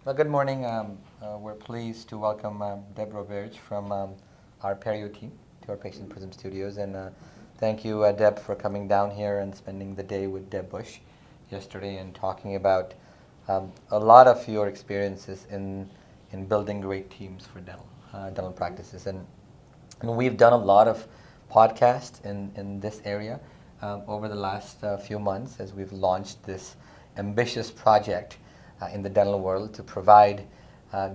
Well, good morning. We're pleased to welcome Deb Roberge from our Perio Team to our Patient Prism Studios. And thank you, Deb, for coming down here and spending the day with Deb Bush yesterday and talking about a lot of your experiences in building great teams for dental practices. And we've done a lot of podcasts in this area over the last few months as we've launched this ambitious project in the dental world to provide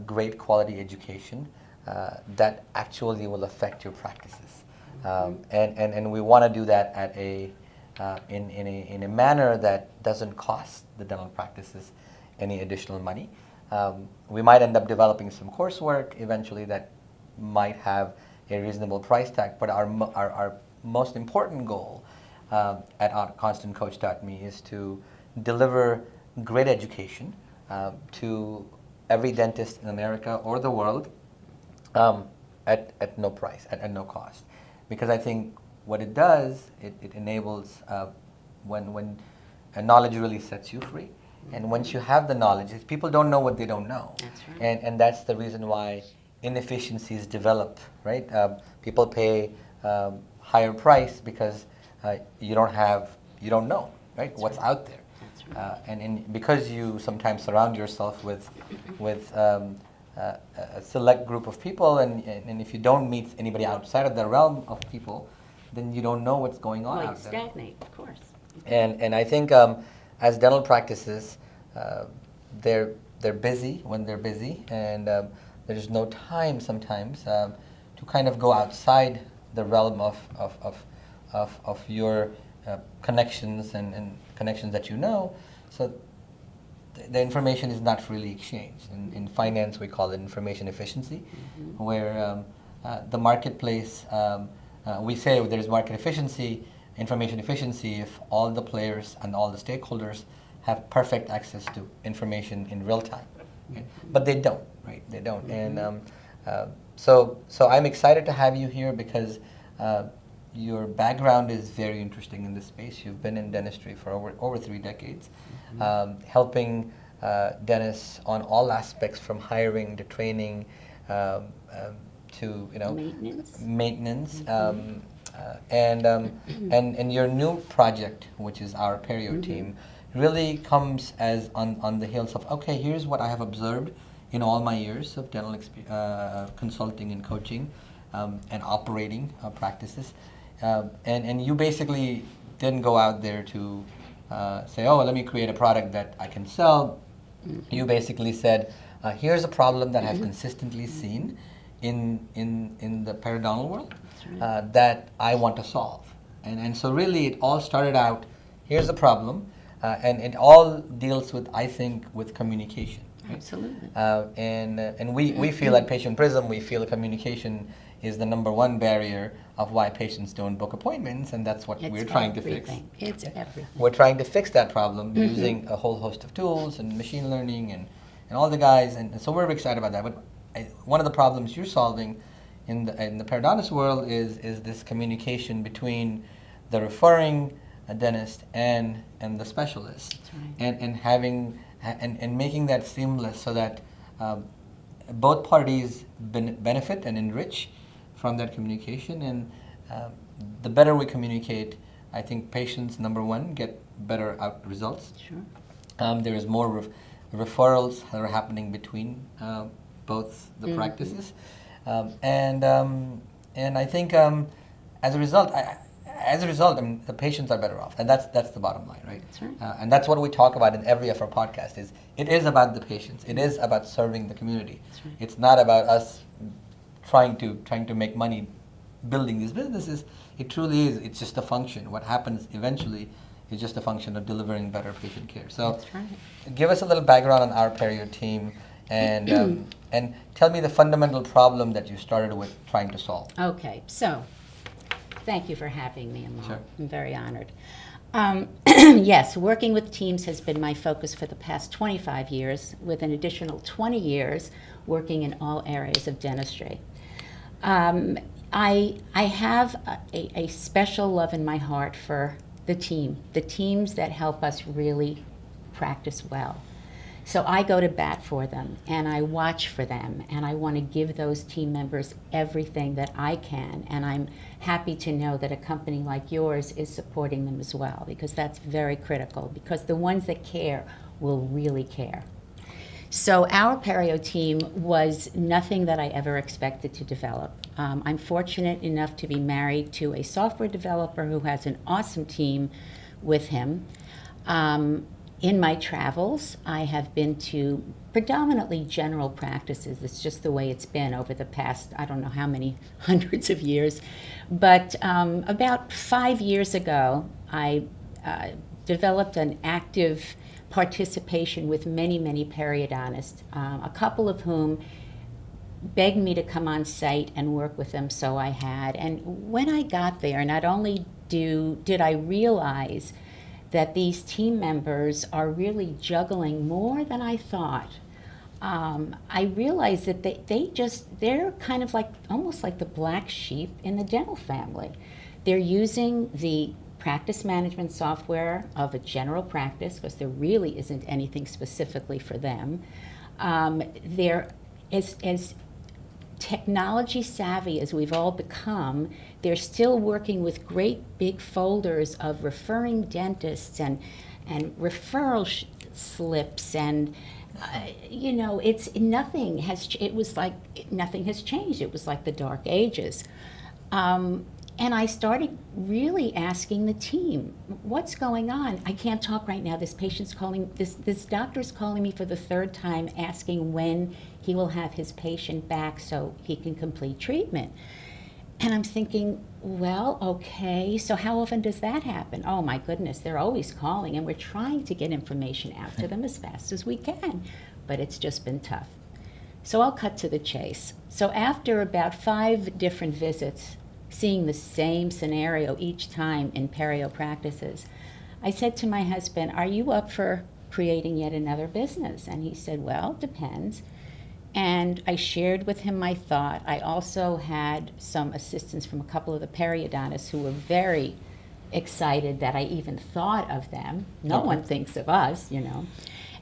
great quality education that actually will affect your practices. And we want to do that at in a manner that doesn't cost the dental practices any additional money. We might end up developing some coursework eventually that might have a reasonable price tag, but our most important goal at ConstantCoach.me is to deliver great education to every dentist in America or the world at no price, at no cost. Because I think what it does, it enables when knowledge really sets you free. And once you have the knowledge, people don't know what they don't know. That's right. And that's the reason why inefficiencies develop, right? People pay higher price because you don't know, right? That's What's right. out there. That's right. And because you sometimes surround yourself with a select group of people, and if you don't meet anybody outside of the realm of people, then you don't know what's going on Well, you out there. stagnate, of course. And I think as dental practices, they're busy when they're busy, and there's no time sometimes to kind of go outside the realm of your connections and connections that you know. So the information is not freely exchanged. In finance, we call it information efficiency, where the marketplace, we say there's market efficiency, information efficiency if all the players and all the stakeholders have perfect access to information in real time. Right? But they don't, right? They don't. And so I'm excited to have you here because your background is very interesting in this space. You've been in dentistry for over 3 decades, helping dentists on all aspects from hiring to training to maintenance. And your new project, which is our Perio Team, really comes as on the heels of, okay, here's what I have observed in all my years of dental consulting and coaching and operating practices. And you basically didn't go out there to say, oh, let me create a product that I can sell. You basically said, here's a problem that I've consistently seen in the periodontal world that I want to solve. And so really it all started out, here's a problem, and it all deals with, I think, with communication. Right? Absolutely. And we feel at Patient Prism, we feel communication is the number one barrier of why patients don't book appointments, and that's what we're trying to fix. It's everything. We're trying to fix that problem using a whole host of tools and machine learning and all the guys, and so we're excited about that. But one of the problems you're solving in the periodontist world is this communication between the referring dentist and the specialist, That's right. and making that seamless so that both parties benefit and enrich from that communication. And the better we communicate, I think patients, number one, get better results. Sure. There is more referrals that are happening between both the practices, and I think as a result, I mean, the patients are better off, and that's the bottom line, right? That's right. And that's what we talk about in every of our podcasts. It is about the patients. It is about serving the community. That's right. It's not about us trying to make money building these businesses. It truly is. It's just a function. What happens eventually is just a function of delivering better patient care. So, That's right. give us a little background on our Perio Team, and tell me the fundamental problem that you started with trying to solve. Okay, so thank you for having me, Amal. Sure. I'm very honored. Yes, working with teams has been my focus for the past 25 years, with an additional 20 years working in all areas of dentistry. I have a special love in my heart for the teams that help us really practice well. So I go to bat for them, and I watch for them, and I want to give those team members everything that I can. And I'm happy to know that a company like yours is supporting them as well, because that's very critical, because the ones that care will really care. So our Perio team was nothing that I ever expected to develop. I'm fortunate enough to be married to a software developer who has an awesome team with him. In my travels, I have been to predominantly general practices. It's just the way it's been over the past, I don't know how many hundreds of years. But about 5 years ago, I developed an active participation with many, many periodontists, a couple of whom begged me to come on site and work with them, so I had. And when I got there, not only did I realize that these team members are really juggling more than I thought, I realized that they're kind of like, almost like the black sheep in the dental family. They're using the practice management software of a general practice, because there really isn't anything specifically for them. They're as technology savvy as we've all become, they're still working with great big folders of referring dentists and referral slips, and it's nothing has. It was like nothing has changed. It was like the Dark Ages. And I started really asking the team, what's going on? I can't talk right now. This patient's calling, this doctor's calling me for the third time, asking when he will have his patient back so he can complete treatment. And I'm thinking, well, okay, so how often does that happen? Oh my goodness, they're always calling, and we're trying to get information out to them as fast as we can, but it's just been tough. So I'll cut to the chase. So after about 5 different visits, seeing the same scenario each time in perio practices, I said to my husband, are you up for creating yet another business? And he said, well, depends. And I shared with him my thought. I also had some assistance from a couple of the periodontists who were very excited that I even thought of them. No one thinks of us,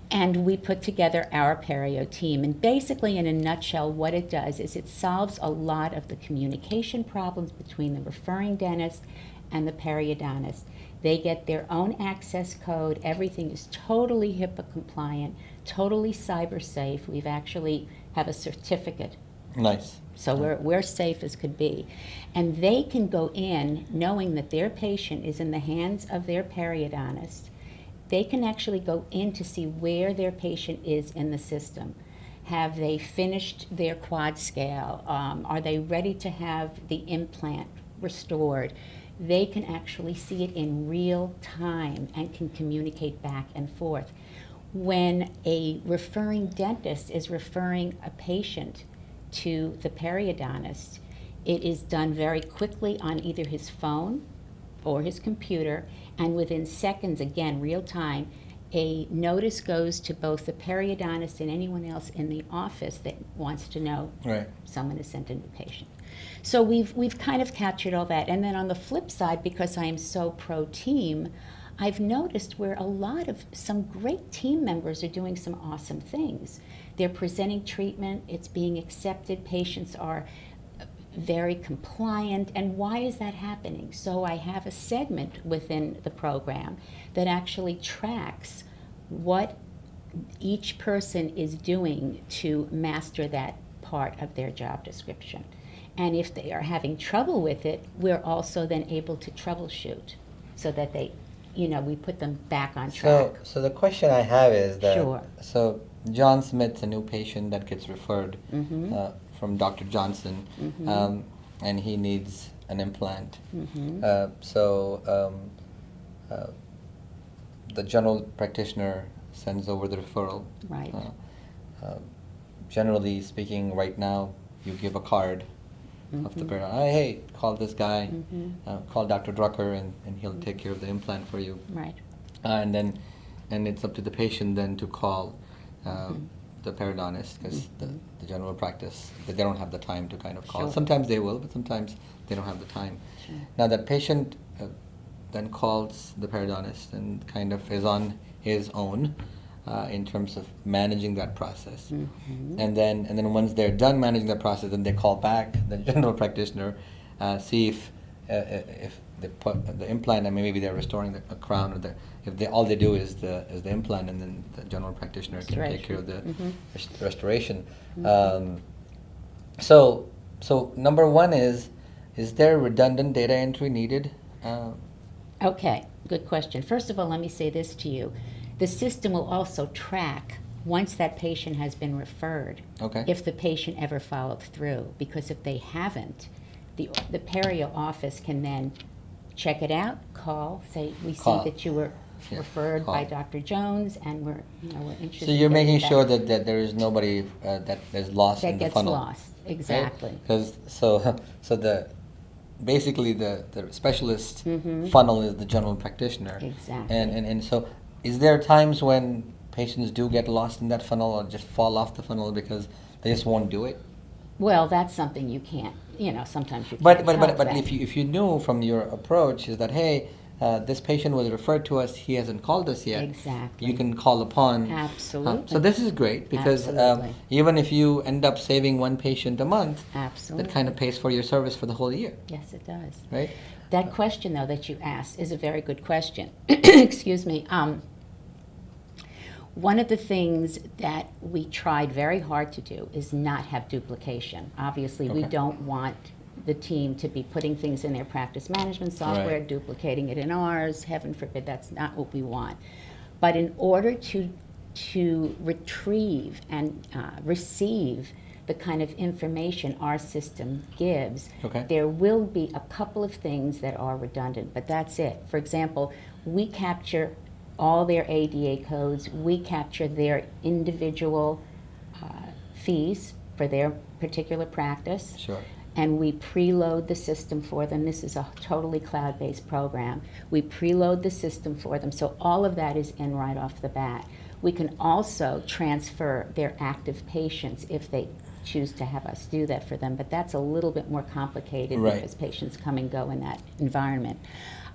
And we put together our Perio team. And basically, in a nutshell, what it does is it solves a lot of the communication problems between the referring dentist and the periodontist. They get their own access code. Everything is totally HIPAA compliant, totally cyber safe. We've actually have a certificate. Nice. So we're safe as could be. And they can go in knowing that their patient is in the hands of their periodontist. They can actually go in to see where their patient is in the system. Have they finished their quad scale? Are they ready to have the implant restored? They can actually see it in real time and can communicate back and forth. When a referring dentist is referring a patient to the periodontist, it is done very quickly on either his phone or his computer, and within seconds, again, real time, a notice goes to both the periodontist and anyone else in the office that wants to know someone has sent in a patient. So we've kind of captured all that. And then on the flip side, because I am so pro-team, I've noticed where a lot of some great team members are doing some awesome things. They're presenting treatment, it's being accepted, patients are very compliant. And why is that happening? So I have a segment within the program that actually tracks what each person is doing to master that part of their job description. And if they are having trouble with it, we're also then able to troubleshoot so that they, we put them back on track. So the question I have is that, Sure. So John Smith's a new patient that gets referred from Dr. Johnson, and he needs an implant. The general practitioner sends over the referral. Right. Generally speaking, right now, you give a card of the parent. Hey, call this guy, call Dr. Drucker, and he'll take care of the implant for you. Right. And it's up to the patient then to call the periodontist, because the general practice, they don't have the time to kind of call. Sure. Sometimes they will, but sometimes they don't have the time. Sure. Now that patient then calls the periodontist and kind of is on his own. in terms of managing that process. Mm-hmm. And then once they're done managing that process, then they call back the general practitioner, see if they put the implant, and maybe they're restoring a crown, or if they all they do is the implant, and then the general practitioner can take care of the restoration. Mm-hmm. So number one is there redundant data entry needed? Okay, good question. First of all, let me say this to you. The system will also track, once that patient has been referred, Okay. if the patient ever followed through. Because if they haven't, the Perio office can then check it out, call, say, we see Call. that you were Yeah, referred by call. Dr. Jones, and we're interested So in you're getting making back. sure that there is nobody that is lost That in the gets funnel. lost, exactly. Because so the basically the specialist Mhm. funnel is the general practitioner. Exactly. And so is there times when patients do get lost in that funnel or just fall off the funnel because they just won't do it? Well, that's something you can't, sometimes you But can't but help but, but that. if you knew from your approach is that, hey, this patient was referred to us, he hasn't called us yet. Exactly. You can call upon. Absolutely. So this is great because Absolutely. even if you end up saving one patient a month, Absolutely. that kind of pays for your service for the whole year, Yes, it does. right? That question, though, that you asked is a very good question. Excuse me. One of the things that we tried very hard to do is not have duplication. Obviously, we Okay. don't want the team to be putting things in their practice management software, Right. duplicating it in ours. Heaven forbid, that's not what we want. But in order to retrieve and receive the kind of information our system gives, Okay. there will be a couple of things that are redundant, but that's it. For example, we capture all their ADA codes, we capture their individual fees for their particular practice, Sure. and we preload the system for them. This is a totally cloud-based program. We preload the system for them, so all of that is in right off the bat. We can also transfer their active patients if they choose to have us do that for them, but that's a little bit more complicated Right. because patients come and go in that environment.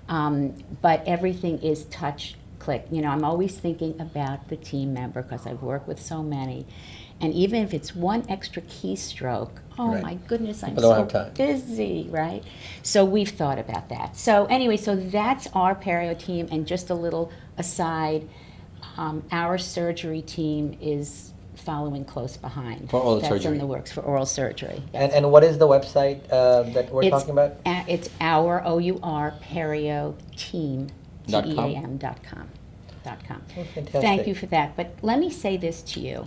But everything is touch, click. I'm always thinking about the team member because I've worked with so many. And even if it's one extra keystroke, oh Right. my goodness, I'm People don't so have time. busy, right? So we've thought about that. So anyway, so that's our Perio team. And just a little aside, our surgery team is following close behind. For oral That's surgery. in the works for oral surgery. And what is the website that we're It's talking about? It's our OUR Perio Team .com? TEAM.com. Oh, fantastic. Thank you for that. But let me say this to you.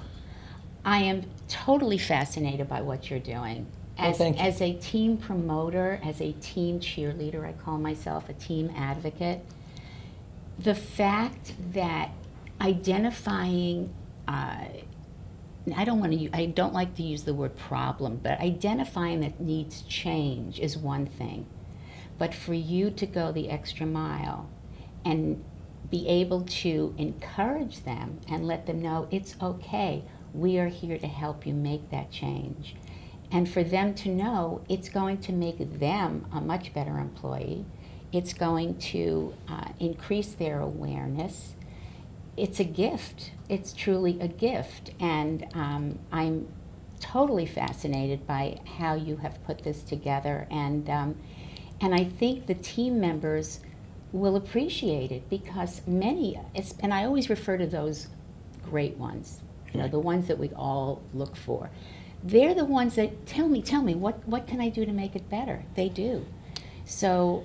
I am totally fascinated by what you're doing. Well, thank you. As a team promoter, as a team cheerleader, I call myself a team advocate. The fact that identifying, I don't like to use the word problem, but identifying that needs change is one thing. But for you to go the extra mile and be able to encourage them and let them know it's okay, we are here to help you make that change. And for them to know it's going to make them a much better employee, it's going to increase their awareness. It's a gift. It's truly a gift. And I'm totally fascinated by how you have put this together. And I think the team members will appreciate it because and I always refer to those great ones, the ones that we all look for. They're the ones that tell me, what can I do to make it better? They do. So,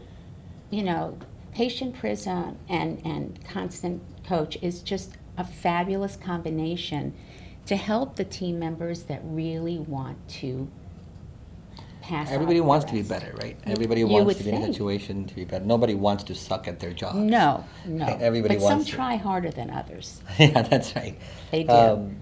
Patient Prism and Constant Coach is just a fabulous combination to help the team members that really want to pass on Everybody the wants to be rest. better, right? Everybody You wants would to be in a think. situation to be better. Nobody wants to suck at their jobs. No. Everybody but wants some to. try harder than others. Yeah, that's right. They do.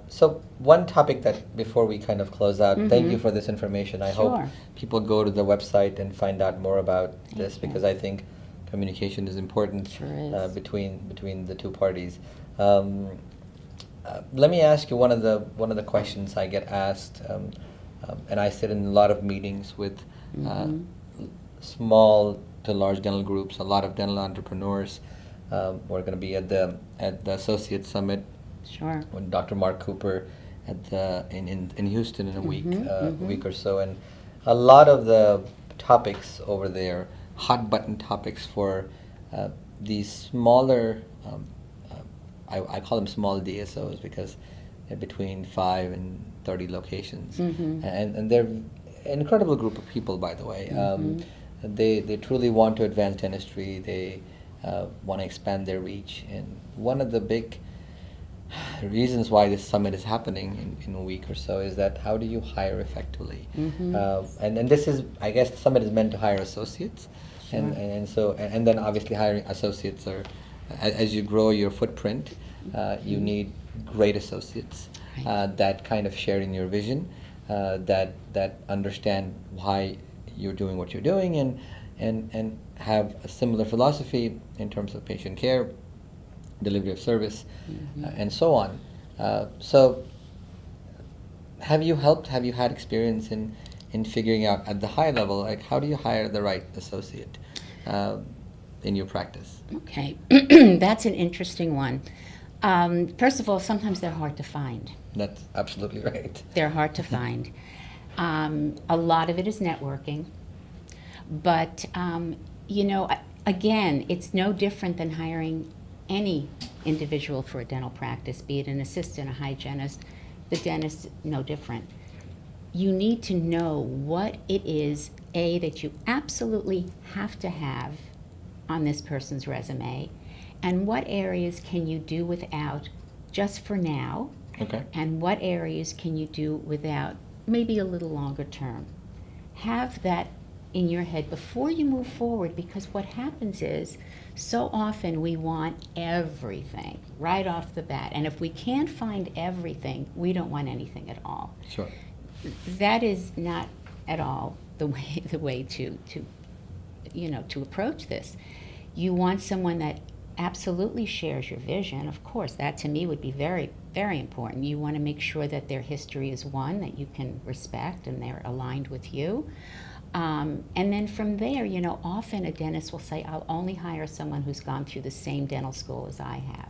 So one topic that before we kind of close out, thank Mhm. you for this information. I Sure. hope people go to the website and find out more about this Thank you. because I think communication is important Sure is. between the two parties. Let me ask you one of the questions I get asked, and I sit in a lot of meetings with Mhm. small to large dental groups, a lot of dental entrepreneurs. We're going to be at the Associate Summit Sure. with Dr. Mark Cooper in Houston in a week or so, and a lot of the topics over there, hot button topics for these smaller, I call them small DSOs because they're between 5 and 30 locations, and they're an incredible group of people, by the way. They truly want to advance dentistry. They want to expand their reach, and one of the big reasons why this summit is happening in a week or so is that how do you hire effectively? And this is, I guess, the summit is meant to hire associates, and then obviously hiring associates are, as you grow your footprint, you need great associates that kind of share in your vision, that understand why you're doing what you're doing, and have a similar philosophy in terms of patient care, delivery of service, and so on. So have you had experience in figuring out at the high level, like how do you hire the right associate in your practice? Okay, that's an interesting one. First of all, sometimes they're hard to find. That's absolutely right. They're hard to find. A lot of it is networking, but again, it's no different than hiring any individual for a dental practice, be it an assistant, a hygienist. The dentist, no different. You need to know what it is, that you absolutely have to have on this person's resume, and what areas can you do without just for now, and what areas can you do without maybe a little longer term. Have that in your head before you move forward, because what happens is so often we want everything right off the bat, and if we can't find everything, we don't want anything at all. Sure. That is not at all the way to approach this. You want someone that absolutely shares your vision. Of course, that to me would be very, very important. You want to make sure that their history is one that you can respect and they're aligned with you. And then from there, often a dentist will say, I'll only hire someone who's gone through the same dental school as I have.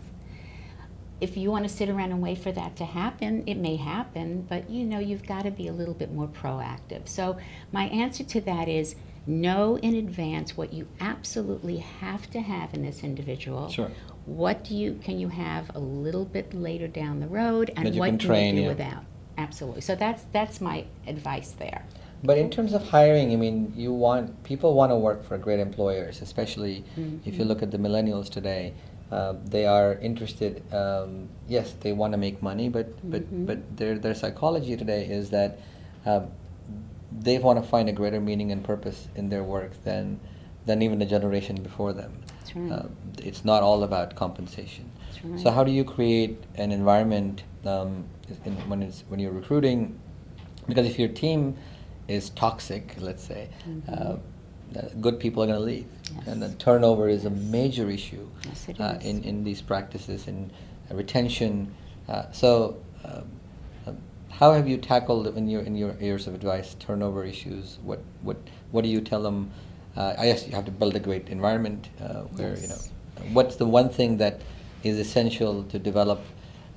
If you want to sit around and wait for that to happen, it may happen, but you've got to be a little bit more proactive. So my answer to that is know in advance what you absolutely have to have in this individual. Sure. What can you have a little bit later down the road, and you what can can train, you do without? Absolutely. So that's my advice there. But in terms of hiring, I mean, people want to work for great employers, especially if you look at the millennials today. They are interested. Yes, they want to make money, but their psychology today is that they want to find a greater meaning and purpose in their work than even the generation before them. That's right. It's not all about compensation. That's right. So how do you create an environment when you're recruiting? Because if your team is toxic, let's say, good people are going to leave. Yes. And the turnover is a major issue. Yes, it is. In these practices, and retention. How have you tackled in your years of advice turnover issues? What do you tell them? I guess you have to build a great environment where Yes. What's the one thing that is essential to develop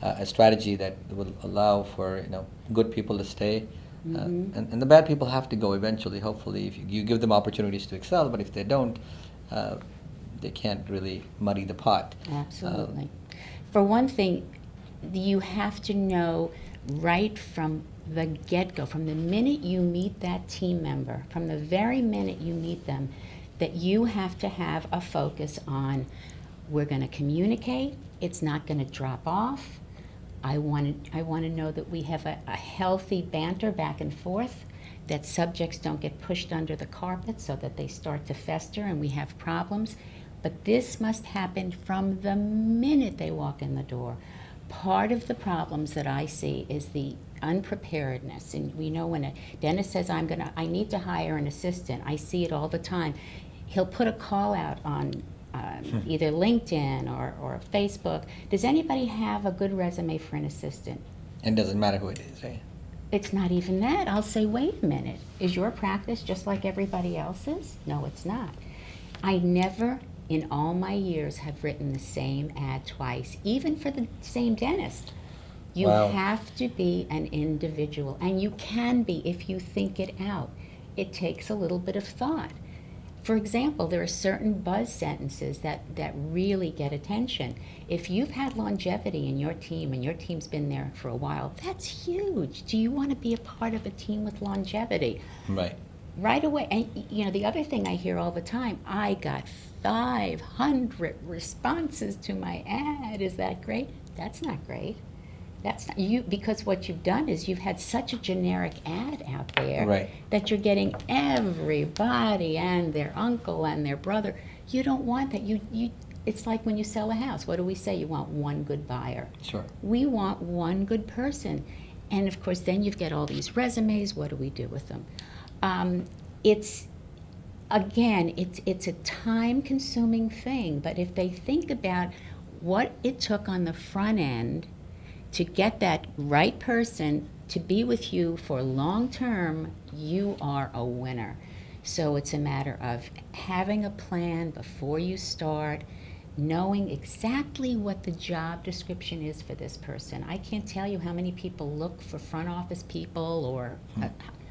a strategy that will allow for good people to stay. And the bad people have to go eventually, hopefully, if you give them opportunities to excel, but if they don't, they can't really muddy the pot. Absolutely. For one thing, you have to know right from the get-go, from the minute you meet that team member, from the very minute you meet them, that you have to have a focus on, we're going to communicate, it's not going to drop off. I want to know that we have a healthy banter back and forth, that subjects don't get pushed under the carpet so that they start to fester and we have problems. But this must happen from the minute they walk in the door. Part of the problems that I see is the unpreparedness. And we know when a dentist says, I need to hire an assistant, I see it all the time. He'll put a call out on either LinkedIn or Facebook. Does anybody have a good resume for an assistant? And it doesn't matter who it is, right? It's not even that. I'll say, wait a minute. Is your practice just like everybody else's? No, it's not. I never in all my years have written the same ad twice, even for the same dentist. You Wow. have to be an individual, and you can be if you think it out. It takes a little bit of thought. For example, there are certain buzz sentences that really get attention. If you've had longevity in your team and your team's been there for a while, that's huge. Do you want to be a part of a team with longevity? Right. Right away. And you know, the other thing I hear all the time, I got 500 responses to my ad. Is that great? That's not great. That's not you, because what you've done is you've had such a generic ad out there Right. that you're getting everybody and their uncle and their brother. You don't want that. It's like when you sell a house. What do we say? You want one good buyer. Sure. We want one good person. And of course, then you've got all these resumes. What do we do with them? It's a time-consuming thing. But if they think about what it took on the front end to get that right person to be with you for long term, you are a winner. So it's a matter of having a plan before you start, knowing exactly what the job description is for this person. I can't tell you how many people look for front office people or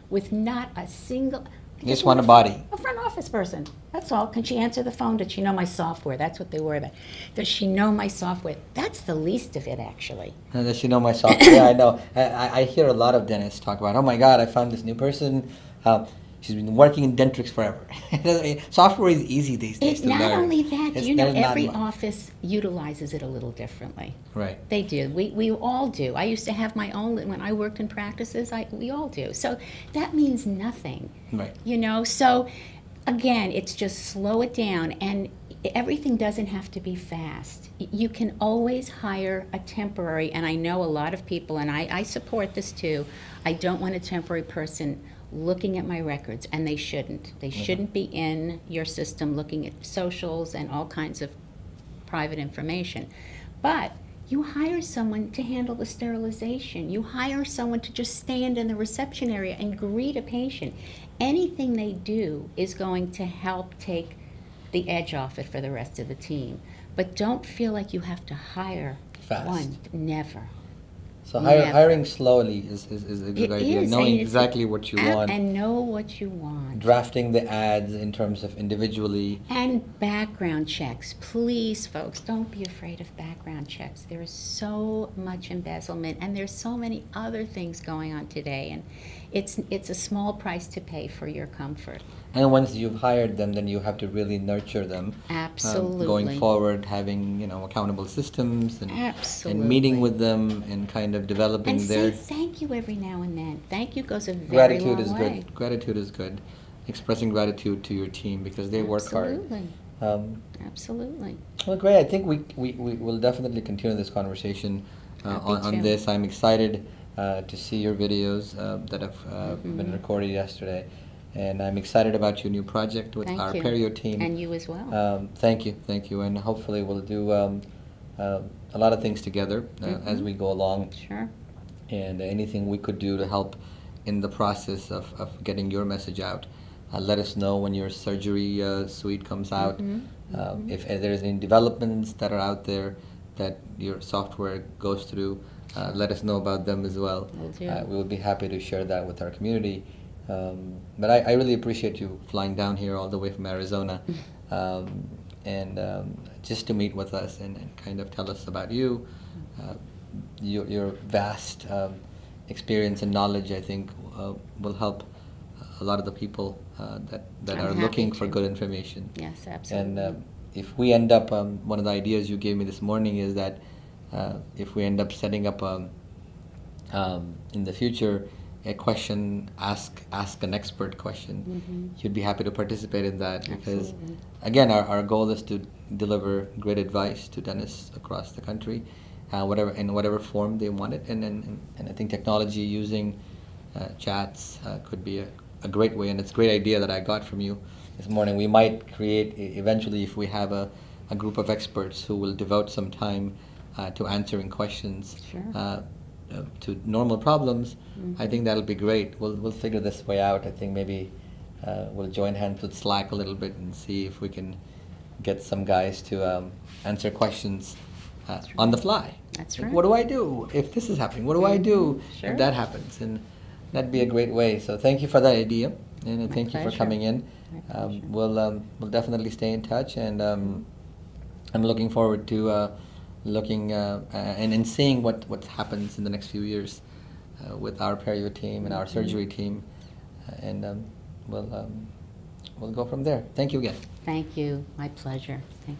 with not a single... Just want a body. A front office person. That's all. Can she answer the phone? Does she know my software? That's what they worry about. Does she know my software? That's the least of it, actually. Does she know my software? Yeah, I know. I hear a lot of dentists talk about, oh my God, I found this new person. She's been working in Dentrix forever. Software is easy these days to learn. Not only that, It's- you know, there's not every much. office utilizes it a little differently. Right. They do. We all do. I used to have my own, when I worked in practices, we all do. So that means nothing. Right. You know, so again, it's just slow it down, and everything doesn't have to be fast. You can always hire a temporary, and I know a lot of people, and I support this too. I don't want a temporary person looking at my records, and they shouldn't. They shouldn't be in your system looking at socials and all kinds of private information. But you hire someone to handle the sterilization. You hire someone to just stand in the reception area and greet a patient. Anything they do is going to help take the edge off it for the rest of the team. But don't feel like you have to hire Fast. one. Never. So Never. hiring slowly is a good It idea. is, Knowing and it's- exactly what you want. And know what you want. Drafting the ads in terms of individually. And background checks. Please, folks, don't be afraid of background checks. There is so much embezzlement, and there's so many other things going on today, and it's a small price to pay for your comfort. And once you've hired them, then you have to really nurture them. Absolutely. Going forward, having accountable systems and Absolutely. and meeting with them and kind of developing And their say thank you every now and then. Thank you goes a very gratitude long is way. good. Gratitude is good. Expressing gratitude to your team because they work hard. Absolutely. Absolutely. Well, great. I think we will definitely continue this conversation Happy on to. this. I'm excited to see your videos that have Mm-hmm. been recorded yesterday. And I'm excited about your new project with Thank our you. Perio team. And you as well. Thank you, and hopefully we'll do a lot of things together as we go along, Sure. and anything we could do to help in the process of getting your message out. Let us know when your surgery suite comes out. If there's any developments that are out there that your software goes through, let us know about them as well. Will do. We will be happy to share that with our community. But I really appreciate you flying down here all the way from Arizona and just to meet with us and kind of tell us about you, your vast experience and knowledge. I think will help a lot of the people that I'm are happy looking for to. good information. Yes, absolutely. And if we end up, one of the ideas you gave me this morning is that if we end up setting up in the future a question, ask an expert question, you'd be happy to participate in that because, Absolutely. again, our goal is to deliver great advice to dentists across the country, whatever form they want it, and I think technology using chats could be a great way, and it's a great idea that I got from you this morning. We might create eventually, if we have a group of experts who will devote some time to answering questions. Sure. To normal problems, I think that'll be great. We'll figure this way out. I think maybe we'll join hands with Slack a little bit and see if we can get some guys to answer questions on the fly. That's Like, right. what do I do if this is happening? What do I do Sure. if that happens? And that'd be a great way. So thank you for that idea, and My thank you for pleasure. coming in. My pleasure. We'll definitely stay in touch, and I'm looking forward to looking and seeing what happens in the next few years with our Perio team and our surgery team, and we'll go from there. Thank you again. Thank you. My pleasure. Thank